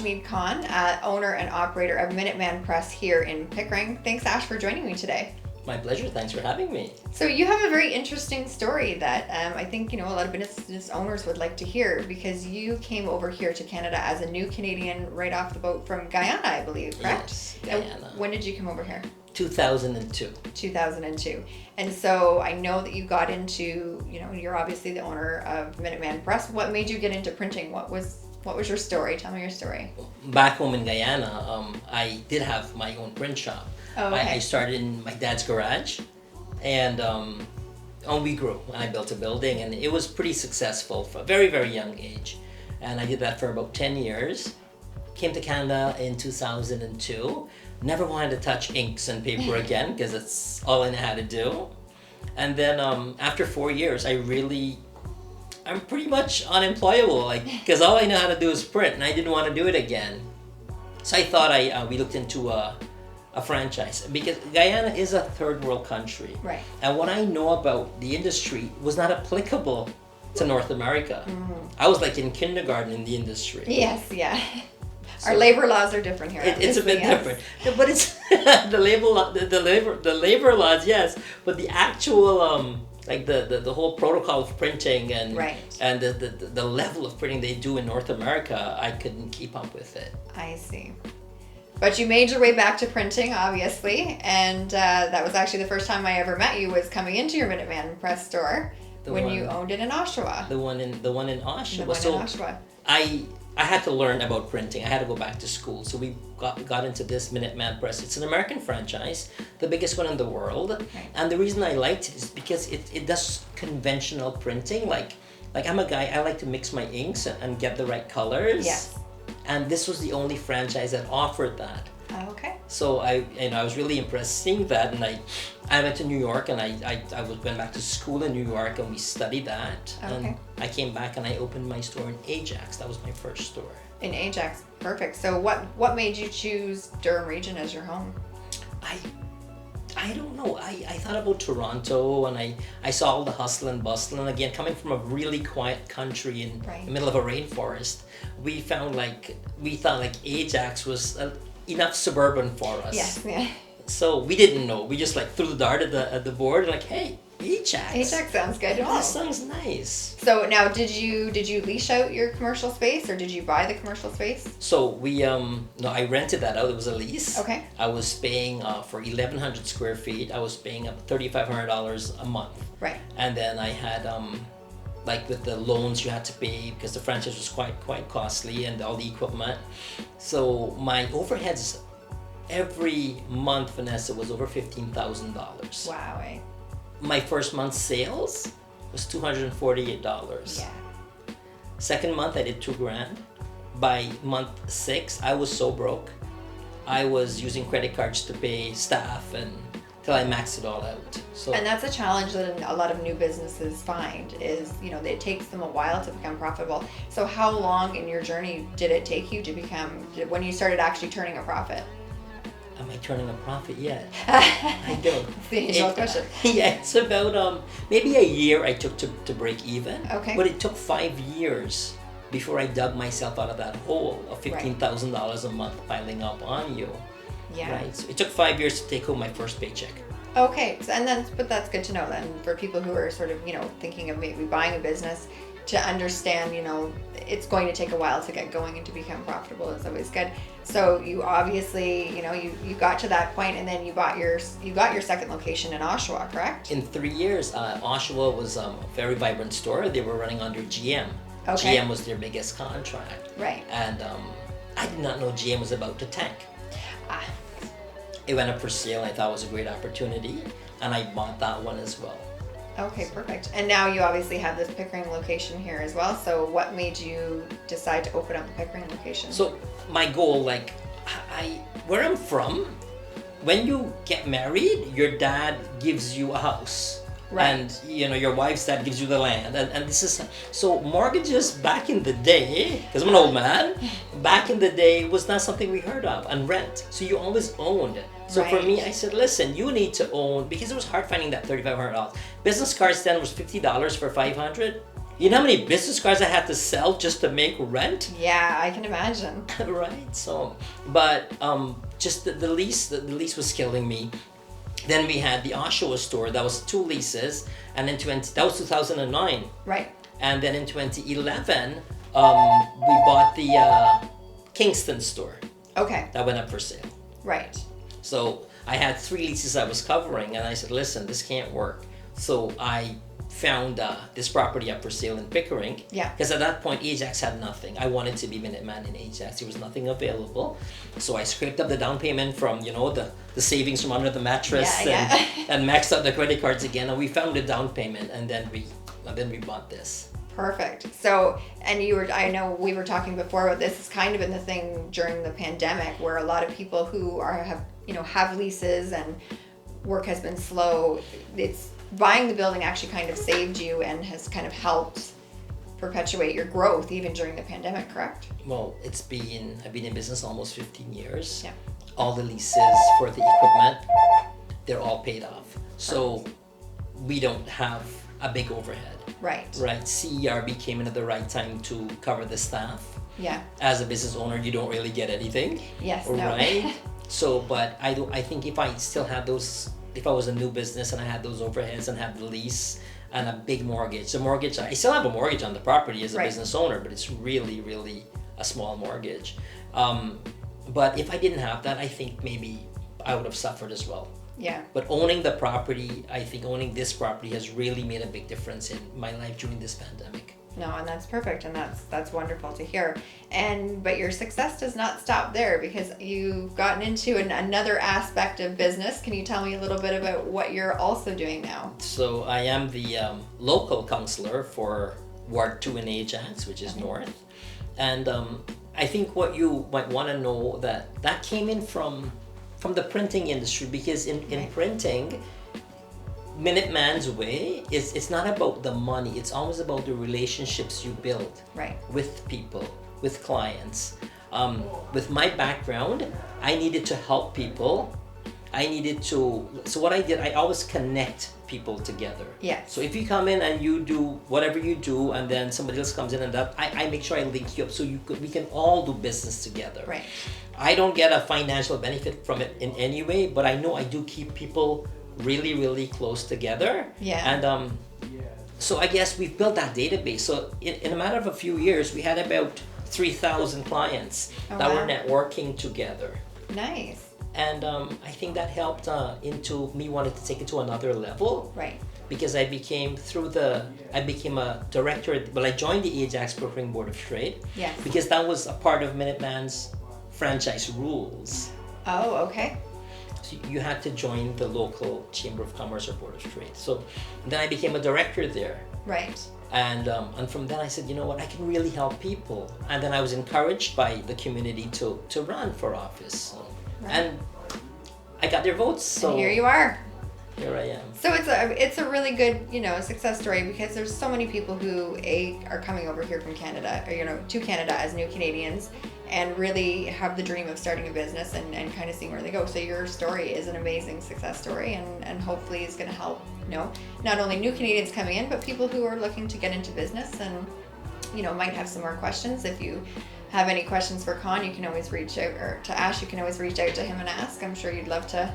Ashmeed Khan, owner and operator of Minuteman Press here in Pickering. Thanks, Ash, for joining me today. My pleasure. Thanks for having me. So you have a very interesting story that I think, a lot of business owners would like to hear, because you came over here to Canada as a new Canadian right off the boat from Guyana, I believe, correct? Yes, Guyana. When did you come over here? 2002. 2002. And so I know that you got into, you're obviously the owner of Minuteman Press. What made you get into printing? What was your story? Tell me your story. Back home in Guyana, I did have my own print shop. Oh, okay. I started in my dad's garage, and we grew. And I built a building, and it was pretty successful for a very, very young age. And I did that for about 10 years. Came to Canada in 2002. Never wanted to touch inks and paper again, because that's all I know how to do. And then after 4 years, I'm pretty much unemployable, because all I know how to do is print, and I didn't want to do it again. So I thought we looked into a franchise, because Guyana is a third world country. Right. And what I know about the industry was not applicable to North America. Mm-hmm. I was like in kindergarten in the industry. Yes, yeah. So our labor laws are different here. It's a bit different, but it's the labor laws, yes. But the actual the whole protocol of printing and right. and the level of printing they do in North America, I couldn't keep up with it. I see. But you made your way back to printing, obviously, and that was actually the first time I ever met you, was coming into your Minuteman Press store you owned it in Oshawa. The one in Oshawa. In Oshawa. I had to learn about printing. I had to go back to school. So we got into this Minuteman Press. It's an American franchise, the biggest one in the world. Right. And the reason I liked it is because it does conventional printing. Like I'm a guy, I like to mix my inks and get the right colors. Yes. And this was the only franchise that offered that. Oh, okay. So I was really impressed seeing that, and I went to New York, and I went back to school in New York, and we studied that. Okay. And I came back and I opened my store in Ajax. That was my first store. In Ajax, perfect. So what made you choose Durham region as your home? I don't know. I thought about Toronto, and I saw all the hustle and bustle. And again, coming from a really quiet country in the middle of a rainforest, we thought Ajax was enough suburban for us. Yes, yeah. So we didn't know. We just threw the dart at the board, and hey, Ajax. Ajax sounds good. That sounds nice. So now, did you lease out your commercial space, or did you buy the commercial space? So we I rented that out. It was a lease. Okay. I was paying for 1,100 square feet. I was paying up $3,500 a month. Right. And then I had with the loans you had to pay, because the franchise was quite costly, and all the equipment. So my overheads every month, Vanessa, was over $15,000. Wow. Eh? My first month's sales was $248. Yeah. Second month I did $2,000. By month 6, I was so broke. I was using credit cards to pay staff until I maxed it all out. So, and that's a challenge that a lot of new businesses find is, it takes them a while to become profitable. So how long in your journey did it take you to when you started actually turning a profit? Am I turning a profit yet? I don't. It's the age-old question. Yeah, it's about maybe a year I took to break even. Okay. But it took 5 years before I dug myself out of that hole of $15,000 a month piling up on you. Yeah. Right. So it took 5 years to take home my first paycheck. Okay. So, but that's good to know then, for people who are sort of, thinking of maybe buying a business, to understand, it's going to take a while to get going and to become profitable is always good. So you obviously, you got to that point, and then you got your second location in Oshawa, correct? In 3 years, Oshawa was a very vibrant store. They were running under GM. Okay. GM was their biggest contract. Right. And I did not know GM was about to tank. It went up for sale. I thought it was a great opportunity, and I bought that one as well. Okay, perfect. And now you obviously have this Pickering location here as well. So what made you decide to open up the Pickering location? So my goal, where I'm from, when you get married, your dad gives you a house. Right. And your wife's dad gives you the land, and this is so mortgages back in the day, because I'm an old man, back in the day was not something we heard of, and rent. So you always owned. So for me, I said, listen, you need to own, because it was hard finding that $3,500. Business cards then was $50 for $500. You know how many business cards I had to sell just to make rent? Yeah, I can imagine. Right. So, but just the lease was killing me. Then we had the Oshawa store. That was 2 leases, and then that was 2009. Right. And then in 2011, we bought the Kingston store. Okay. That went up for sale. Right. So I had 3 leases I was covering, and I said, listen, this can't work. So I found this property up for sale in Pickering. Yeah. Because at that point, Ajax had nothing. I wanted to be Minuteman in Ajax. There was nothing available. So I scraped up the down payment from, the savings from under the mattress and maxed out the credit cards again. And we found a down payment, and then we bought this. Perfect. So, and I know we were talking before about this, has kind of been the thing during the pandemic where a lot of people who have leases and work has been slow. It's buying the building actually kind of saved you and has kind of helped perpetuate your growth even during the pandemic, correct? Well, I've been in business almost 15 years. Yeah. All the leases for the equipment, they're all paid off. So we don't have a big overhead. Right. Right. CERB came in at the right time to cover the staff. Yeah. As a business owner, you don't really get anything. Yes. Right. No. So, but I think if I still had those, if I was a new business and I had those overheads and had the lease and a big mortgage, I still have a mortgage on the property as a business owner, but it's really, really a small mortgage. But if I didn't have that, I think maybe I would have suffered as well. Yeah. But owning the property, I think owning this property has really made a big difference in my life during this pandemic. No, and that's perfect, and that's wonderful to hear. But your success does not stop there because you've gotten into another aspect of business. Can you tell me a little bit about what you're also doing now? So I am the local councillor for Ward 2 in Ajax, which is north. And I think what you might want to know that came in from the printing industry, because in printing, Minuteman's way is it's not about the money, it's always about the relationships you build with people, with clients. With my background, I needed to help people. So what I did, I always connect people together. Yeah. So if you come in and you do whatever you do, and then somebody else comes in and I make sure I link you up so we can all do business together. Right. I don't get a financial benefit from it in any way, but I know I do keep people really, really close together. Yeah. And so I guess we've built that database. So in a matter of a few years, we had about 3,000 clients that were networking together. Nice. And I think that helped into me wanting to take it to another level. Right. Because I became a director. Well, I joined the Ajax Brokering Board of Trade. Yes. Because that was a part of Minuteman's franchise rules. Oh, okay. So you had to join the local Chamber of Commerce or Board of Trade. So then I became a director there. Right. And from then I said, you know what, I can really help people. And then I was encouraged by the community to run for office. And I got their votes. So and here you are. Here I am. So it's a really good, success story, because there's so many people who are coming over here from Canada, or to Canada as new Canadians, and really have the dream of starting a business and kind of seeing where they go. So your story is an amazing success story, and hopefully is going to help, not only new Canadians coming in, but people who are looking to get into business and, might have some more questions. If you have any questions for Con, you can always reach out, or to Ash, you can always reach out to him and ask. I'm sure you'd love to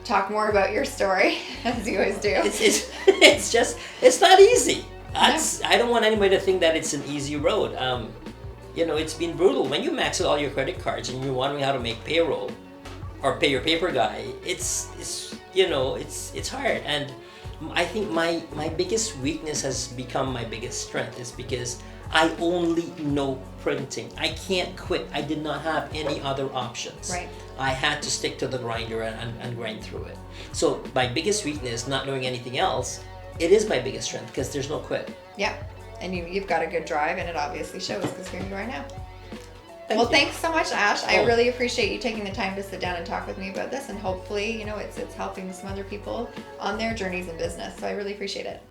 talk more about your story, as you always do. It's not easy. I don't want anybody to think that it's an easy road. It's been brutal. When you max out all your credit cards and you're wondering how to make payroll or pay your paper guy, it's hard. And I think my biggest weakness has become my biggest strength, is because I only know printing. I can't quit. I did not have any other options. Right. I had to stick to the grinder and grind through it. So my biggest weakness, not knowing anything else, it is my biggest strength, because there's no quit. Yeah. And you've got a good drive, and it obviously shows, because here you are now. Thanks so much, Ash. I really appreciate you taking the time to sit down and talk with me about this, and hopefully, it's helping some other people on their journeys in business. So I really appreciate it.